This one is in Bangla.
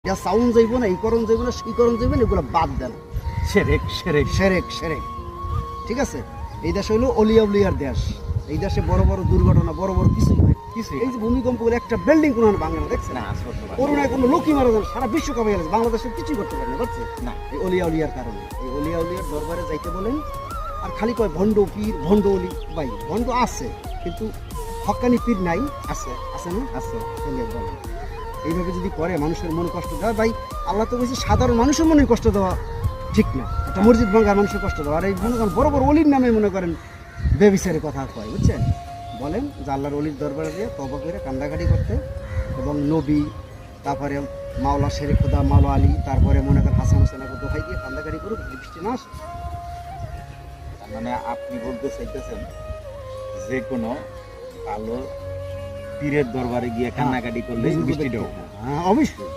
যা সাউন্ড যাইব না, এই করণ যাইব না, সেই করণ যাইব না, এগুলো বাদ দেন। সেরেক সেরেক সেরেক সেরেক, ঠিক আছে? এই দেশ হলো অলিয়া উলিয়ার দেশ। এই দেশে বড় বড় দুর্ঘটনা, বড় বড় কিছু হয়। এই যে ভূমিকম্প হলে একটা বিল্ডিং কোনো ভাঙে না, দেখছেন? করোনায় কোনো লোকই মারা যায় না, সারা বিশ্বকাপে গেছে, বাংলাদেশে কিছুই করতে পারে না, বুঝছে না? এই অলিয়া উলিয়ার কারণে। এই অলিয়া উলিয়ার দরবারে যাইতে বলেন। আর খালি কয় ভণ্ড পীর, ভণ্ড অলি। ভাই ভণ্ড আছে, কিন্তু হক্কানি পীর নাই। আছে, আছে না? আছে। বলেন এইভাবে যদি করে মানুষের মনে কষ্ট দেওয়া, ভাই আল্লাহ তো বলছে সাধারণ মানুষের মনে কষ্ট দেওয়া ঠিক না, একটা মসজিদ ভাঙার মানুষের কষ্ট দেওয়া। আর এই মনে করেন বড় বড় অলির নামে মনে করেন বেবিচারের কথা কয়, বুঝছেন? বলেন যে আল্লাহর অলির দরবারে দিয়ে তওবা করে কান্দাকাটি করতে, এবং নবী, তারপরে মাওলা শেরে খোদা মাওলা আলী, তারপরে মনে করেন হাসান হোসেনকে দোহাই দিয়ে কান্দাকাটি করুক, বৃষ্টি না আসে। মানে আপনি বলতে চাইতেছেন যে কোনো ভালো পীরের দরবারে গিয়ে কান্নাকাটি করলে বৃষ্টিটা হবে। হ্যাঁ অবশ্যই।